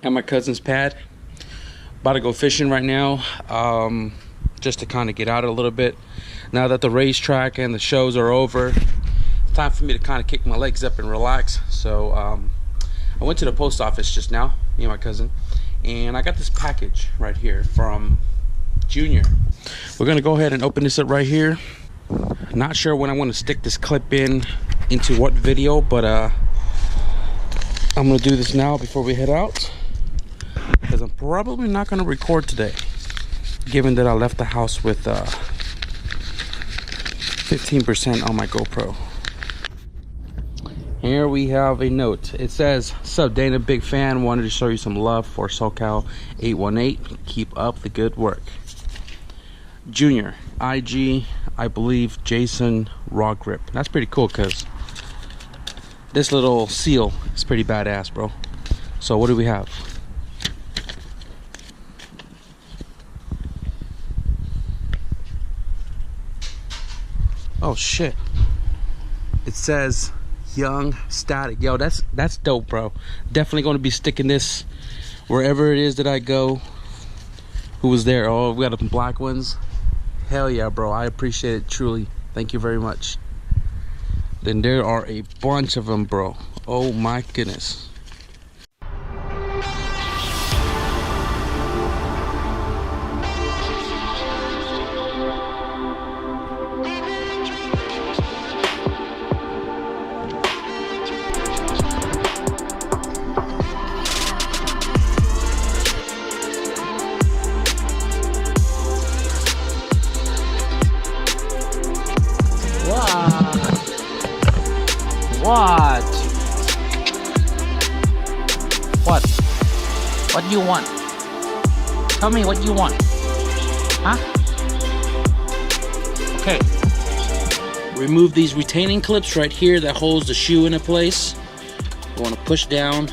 at my cousin's pad. About to go fishing right now, just to kind of get out a little bit. Now that the racetrack and the shows are over, it's time for me to kind of kick my legs up and relax. So I went to the post office just now, me and my cousin, and I got this package right here from Junior. We're gonna go ahead and open this up right here. Not sure when I want to stick this clip into what video, but I'm gonna do this now before we head out, because I'm probably not gonna record today, given that I left the house with 15% on my GoPro. Here we have a note. It says, "Sup Dana, big fan, wanted to show you some love for SoCal 818. Keep up the good work. Junior, IG, I believe Jason Raw Grip." That's pretty cool, because this little seal is pretty badass, bro. So what do we have? Oh shit, it says Young Static. Yo, that's dope, bro. Definitely going to be sticking this wherever it is that I go. Who was there? Oh, we got some black ones. Hell yeah, bro. I appreciate it truly. Thank you very much. Then there are a bunch of them, bro. Oh my goodness. What do you want? Tell me what you want. Huh? Okay. Remove these retaining clips right here that holds the shoe into place. You want to push down,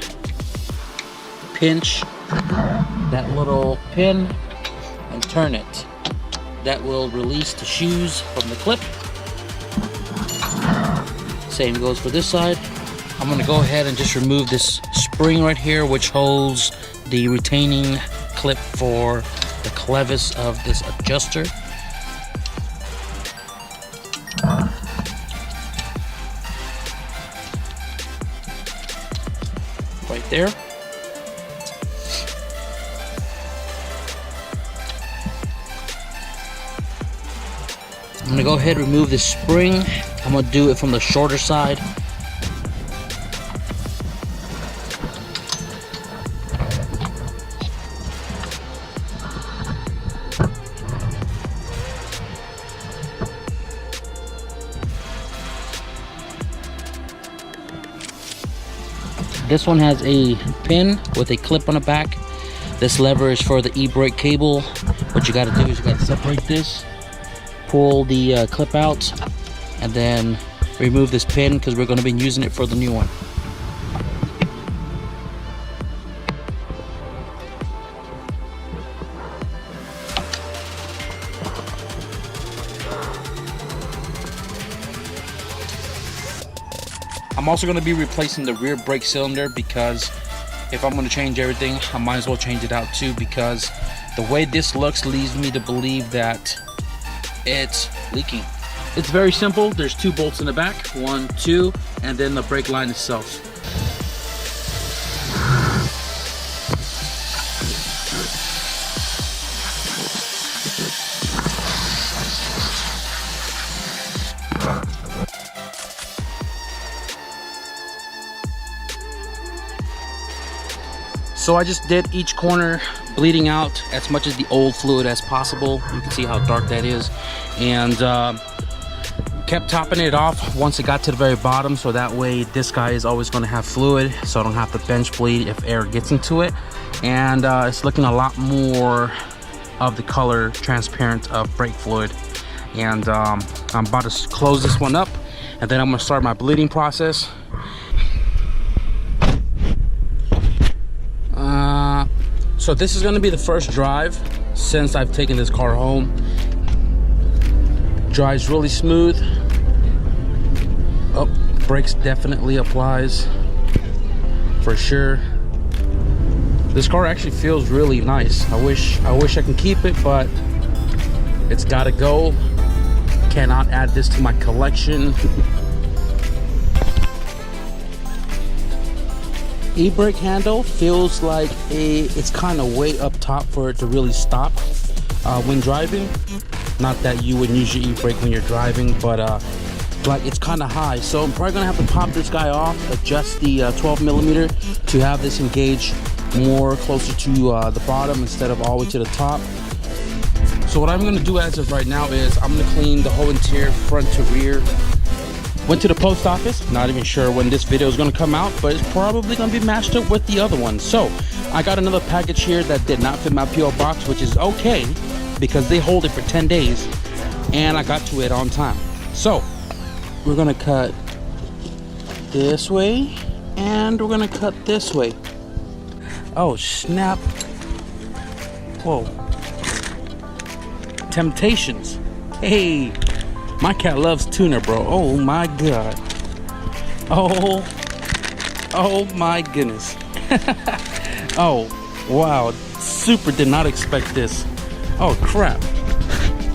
pinch that little pin, and turn it. That will release the shoes from the clip. Same goes for this side. I'm gonna go ahead and just remove this spring right here, which holds the retaining clip for the clevis of this adjuster. Right there. I'm gonna go ahead and remove this spring. I'm gonna do it from the shorter side. This one has a pin with a clip on the back. This lever is for the e-brake cable. What you got to do is you got to separate this, pull the clip out, and then remove this pin, because we're going to be using it for the new one. I'm also going to be replacing the rear brake cylinder, because if I'm going to change everything, I might as well change it out too, because the way this looks leads me to believe that it's leaking. It's very simple. There's 2 bolts in the back, 1, 2, and then the brake line itself. So I just did each corner, bleeding out as much of the old fluid as possible. You can see how dark that is. And kept topping it off once it got to the very bottom, so that way this guy is always going to have fluid, so I don't have to bench bleed if air gets into it. And it's looking a lot more of the color transparent of brake fluid. And I'm about to close this one up, and then I'm going to start my bleeding process. So this is going to be the first drive since I've taken this car home. Drives really smooth. Oh, brakes definitely applies for sure. This car actually feels really nice. I wish I can keep it, but it's gotta go. Cannot add this to my collection. E-brake handle feels like it's kind of way up top for it to really stop when driving. Not that you wouldn't use your e-brake when you're driving, but like it's kind of high. So I'm probably gonna have to pop this guy off, adjust the 12mm to have this engage more closer to the bottom instead of all the way to the top. So what I'm gonna do as of right now is I'm gonna clean the whole interior front to rear. Went to the post office, not even sure when this video is gonna come out, but it's probably gonna be matched up with the other one. So I got another package here that did not fit my PO box, which is okay because they hold it for 10 days and I got to it on time. So we're gonna cut this way and we're gonna cut this way. Oh snap. Whoa. Temptations. Hey, my cat loves tuna, bro. Oh my god. Oh my goodness. Oh wow, super did not expect this. Oh crap.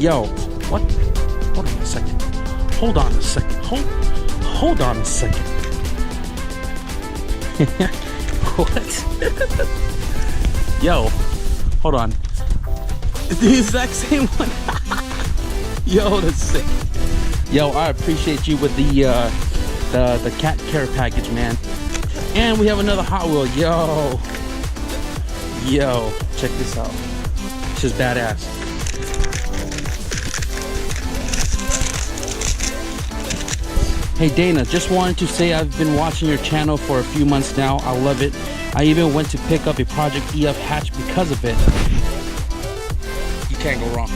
Yo, what? Hold on a second. Hold on a second. Hold on a second. What? Yo, hold on. The exact same one. Yo, that's sick. Yo, I appreciate you with the cat care package, man. And we have another Hot Wheel. Yo, check this out. It's just badass. Hey Dana, just wanted to say I've been watching your channel for a few months now. I love it. I even went to pick up a Project EF hatch because of it. You can't go wrong.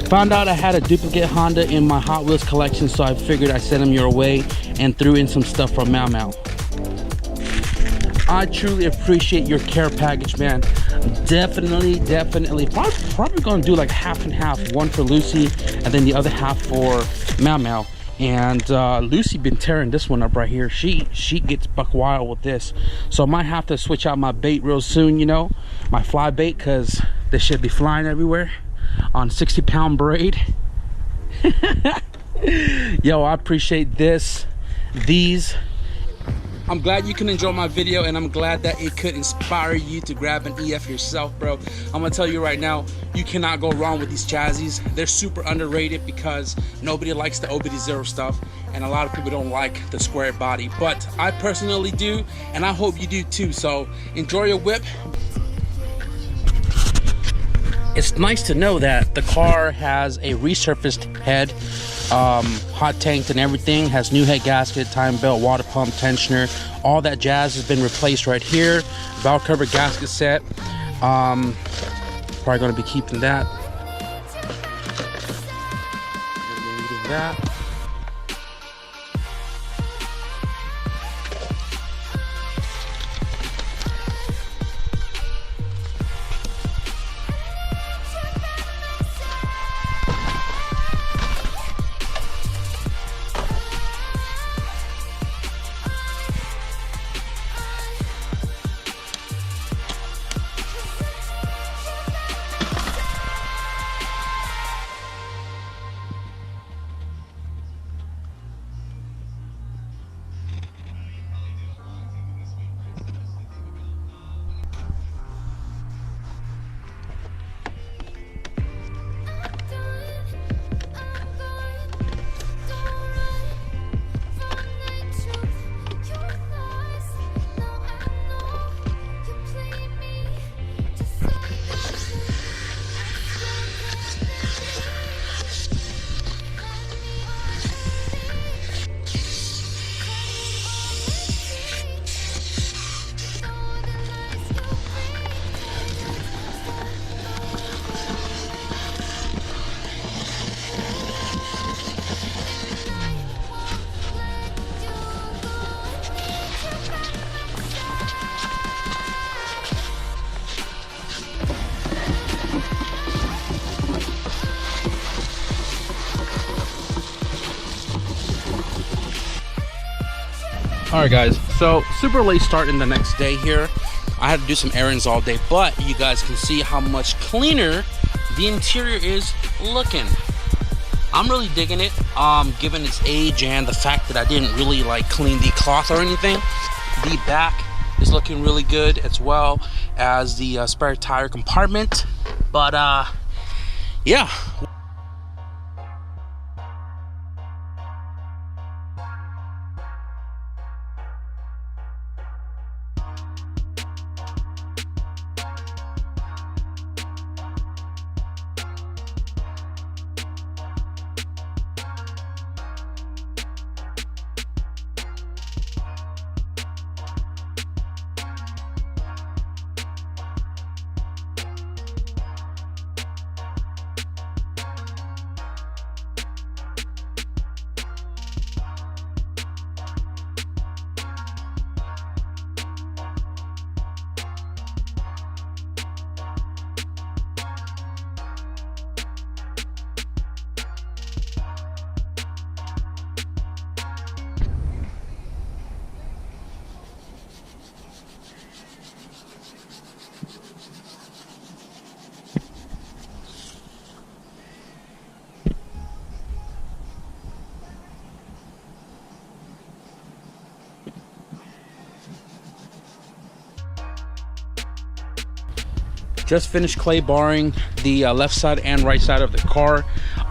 Found out I had a duplicate Honda in my Hot Wheels collection, so I figured I'd send them your way and threw in some stuff from Mau Mau. I truly appreciate your care package, man. Definitely. Probably gonna do like half and half. One for Lucy and then the other half for Mau Mau. And Lucy been tearing this one up right here. She gets buck wild with this. So I might have to switch out my bait real soon, you know, my fly bait, because this should be flying everywhere on 60-pound braid. Yo, I appreciate these. I'm glad you can enjoy my video, and I'm glad that it could inspire you to grab an EF yourself, bro. I'm gonna tell you right now, you cannot go wrong with these chassis. They're super underrated because nobody likes the OBD0 stuff, and a lot of people don't like the square body, but I personally do, and I hope you do too. So enjoy your whip. It's nice to know that the car has a resurfaced head, hot tanked and everything, has new head gasket, time belt, water pump, tensioner, all that jazz has been replaced right here. Valve cover gasket set. Probably gonna be keeping that. Alright guys, so super late start in the next day here. I had to do some errands all day, but you guys can see how much cleaner the interior is looking. I'm really digging it, given its age and the fact that I didn't really like clean the cloth or anything. The back is looking really good, as well as the spare tire compartment. But yeah. Just finished clay barring the left side and right side of the car.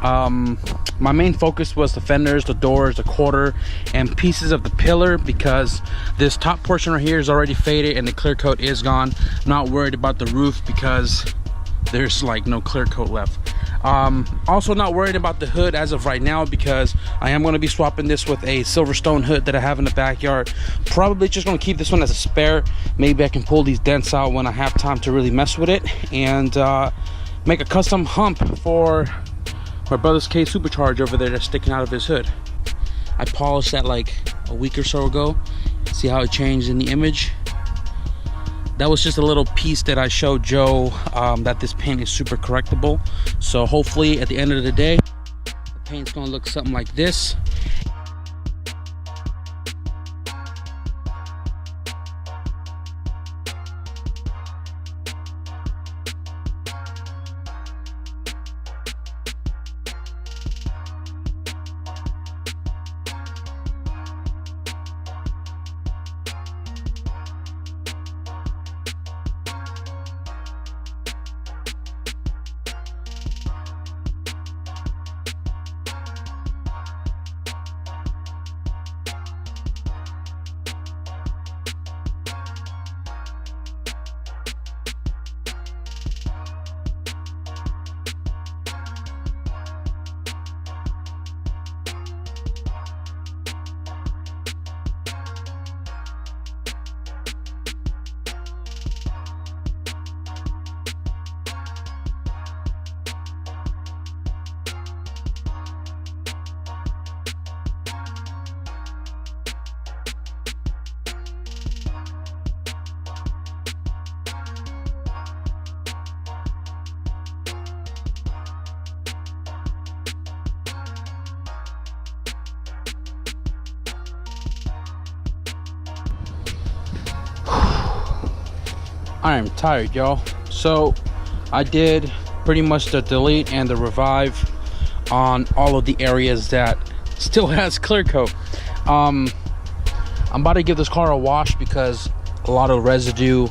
My main focus was the fenders, the doors, the quarter, and pieces of the pillar, because this top portion right here is already faded and the clear coat is gone. I'm not worried about the roof because there's like no clear coat left. Also not worried about the hood as of right now, because I am going to be swapping this with a Silverstone hood that I have in the backyard. Probably just going to keep this one as a spare. Maybe I can pull these dents out when I have time to really mess with it, and make a custom hump for my brother's K Supercharge over there that's sticking out of his hood. I polished that like a week or so ago. See how it changed in the image? That was just a little piece that I showed Joe, that this paint is super correctable. So hopefully at the end of the day, the paint's gonna look something like this. I am tired, y'all. So I did pretty much the delete and the revive on all of the areas that still has clear coat. I'm about to give this car a wash because a lot of residue,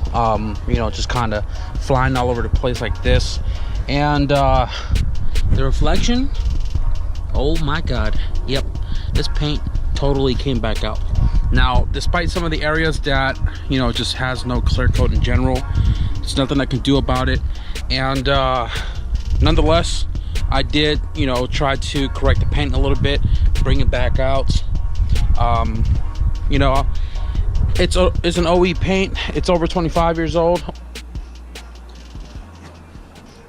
you know, just kind of flying all over the place like this. And the reflection, oh my god, yep, this paint totally came back out. Now, despite some of the areas that, you know, just has no clear coat in general, there's nothing I can do about it. And nonetheless, I did, you know, try to correct the paint a little bit, bring it back out. You know, it's an OE paint. It's over 25 years old.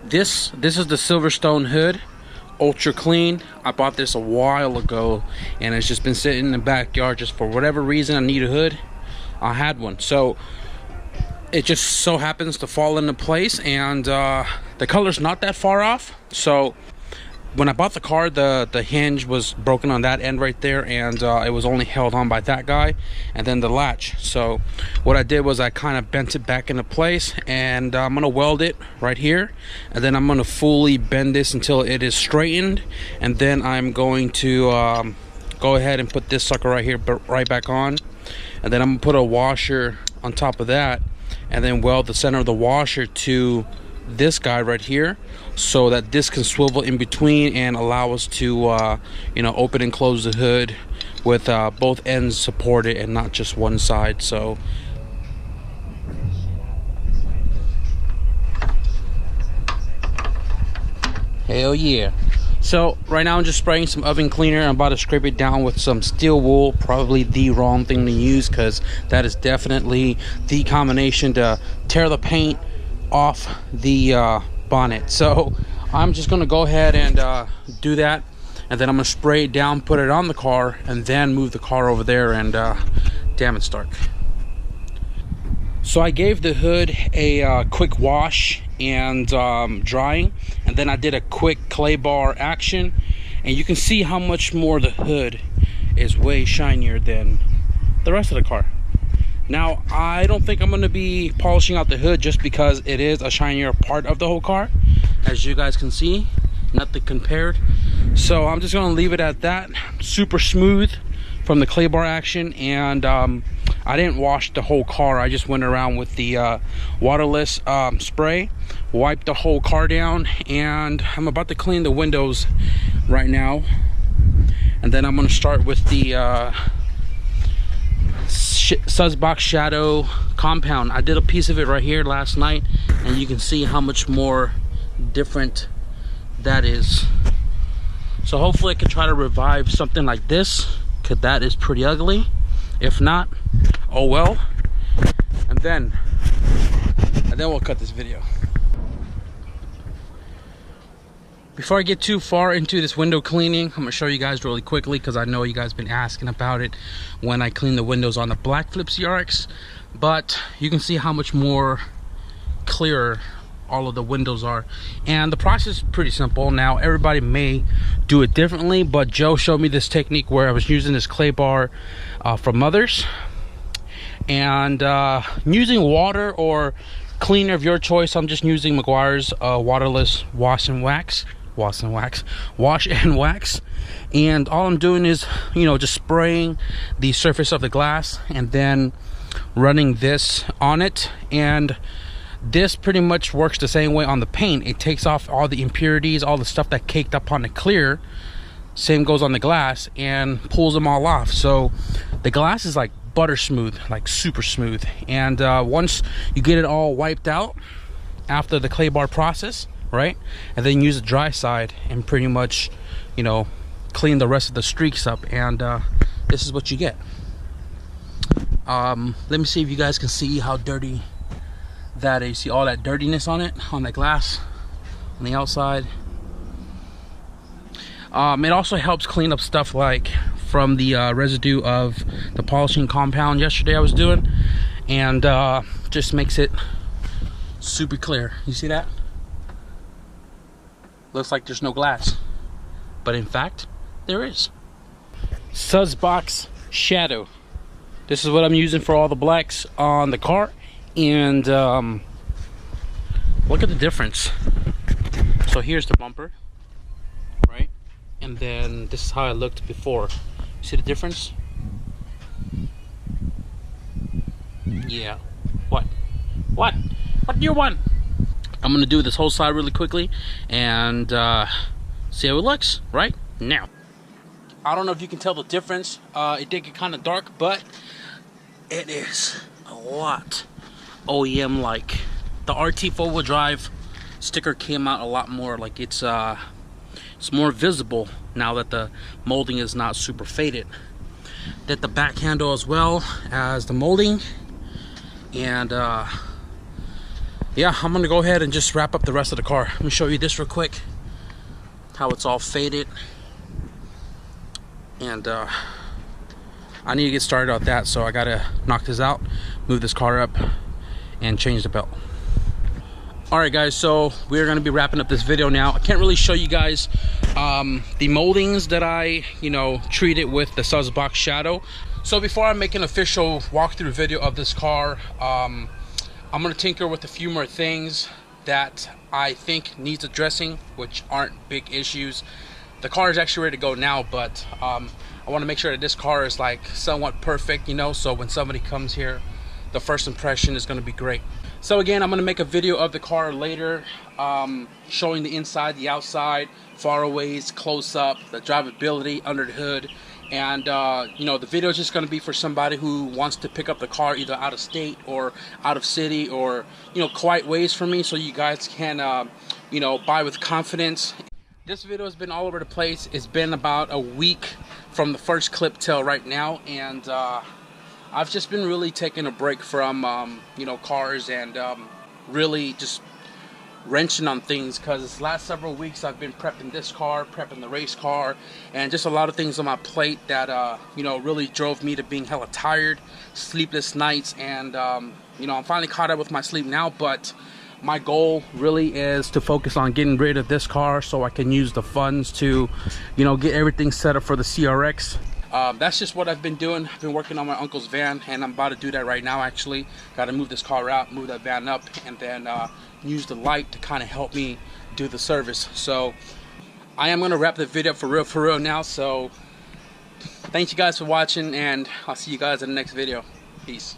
This is the Silverstone hood, ultra clean. I bought this a while ago, and it's just been sitting in the backyard. Just for whatever reason I need a hood, I had one, so it just so happens to fall into place. And the color's not that far off, so when I bought the car, the hinge was broken on that end right there, and it was only held on by that guy and then the latch. So what I did was I kind of bent it back into place, and I'm gonna weld it right here, and then I'm gonna fully bend this until it is straightened, and then I'm going to go ahead and put this sucker right here right back on, and then I'm gonna put a washer on top of that, and then weld the center of the washer to this guy right here, so that this can swivel in between and allow us to you know, open and close the hood with both ends supported and not just one side. So hell yeah. So right now I'm just spraying some oven cleaner. I'm about to scrape it down with some steel wool. Probably the wrong thing to use, because that is definitely the combination to tear the paint off the bonnet. So I'm just gonna go ahead and do that, and then I'm gonna spray it down, put it on the car, and then move the car over there. And damn, it's dark. So I gave the hood a quick wash and drying, and then I did a quick clay bar action, and you can see how much more the hood is way shinier than the rest of the car. Now, I don't think I'm going to be polishing out the hood, just because it is a shinier part of the whole car. As you guys can see, nothing compared. So I'm just going to leave it at that. Super smooth from the clay bar action, and I didn't wash the whole car. I just went around with the waterless spray, wiped the whole car down, and I'm about to clean the windows right now. And then I'm going to start with the Sudsbox Shadow compound. I did a piece of it right here last night, and you can see how much more different that is. So hopefully I can try to revive something like this, because that is pretty ugly. If not, oh well. And then we'll cut this video. Before I get too far into this window cleaning, I'm gonna show you guys really quickly, because I know you guys been asking about it when I clean the windows on the black flip CRX. But you can see how much more clearer all of the windows are, and the process is pretty simple. Now, everybody may do it differently, but Joe showed me this technique where I was using this clay bar from Mother's, and using water or cleaner of your choice. I'm just using McGuire's waterless wash and wax, and all I'm doing is, you know, just spraying the surface of the glass and then running this on it. And this pretty much works the same way on the paint. It takes off all the impurities, all the stuff that caked up on the clear. Same goes on the glass, and pulls them all off. So the glass is like butter smooth, like super smooth. And once you get it all wiped out after the clay bar process, right, and then use the dry side and pretty much, you know, clean the rest of the streaks up, and this is what you get. Let me see if you guys can see how dirty that is. You see all that dirtiness on it, on that glass on the outside. It also helps clean up stuff like from the residue of the polishing compound yesterday I was doing, and just makes it super clear. You see that? Looks like there's no glass, but in fact there is. Sudsbox Shadow. This is what I'm using for all the blacks on the car, and look at the difference. So here's the bumper, right, and then this is how it looked before. See the difference? Yeah. What do you want? I'm gonna do this whole side really quickly and see how it looks right now. I don't know if you can tell the difference. It did get kind of dark, but it is a lot OEM like. The RT 4-wheel drive sticker came out a lot more, like it's more visible now that the molding is not super faded. Did the back handle as well as the molding, and yeah, I'm gonna go ahead and just wrap up the rest of the car. Let me show you this real quick, how it's all faded, and I need to get started on that, so I gotta knock this out, move this car up, and change the belt. Alright guys, so we're going to be wrapping up this video now. I can't really show you guys the moldings that I treated with the Sudsbox Shadow. So before I make an official walkthrough video of this car, I'm gonna tinker with a few more things that I think needs addressing, which aren't big issues. The car is actually ready to go now, but I want to make sure that this car is like somewhat perfect, so when somebody comes here, the first impression is going to be great. So again, I'm going to make a video of the car later, showing the inside, the outside, faraways, close up, the drivability under the hood. And the video is just going to be for somebody who wants to pick up the car either out of state or out of city, or quiet ways for me, so you guys can buy with confidence. This video has been all over the place. It's been about a week from the first clip till right now, and I've just been really taking a break from cars, and really just wrenching on things, because the last several weeks I've been prepping this car, prepping the race car, and just a lot of things on my plate that really drove me to being hella tired, sleepless nights, and I'm finally caught up with my sleep now. But my goal really is to focus on getting rid of this car so I can use the funds to get everything set up for the CRX. That's just what I've been doing. I've been working on my uncle's van, and I'm about to do that right now. Actually, got to move this car out, move that van up, and then use the light to kind of help me do the service. So I am going to wrap the video for real now. So thank you guys for watching, and I'll see you guys in the next video. Peace.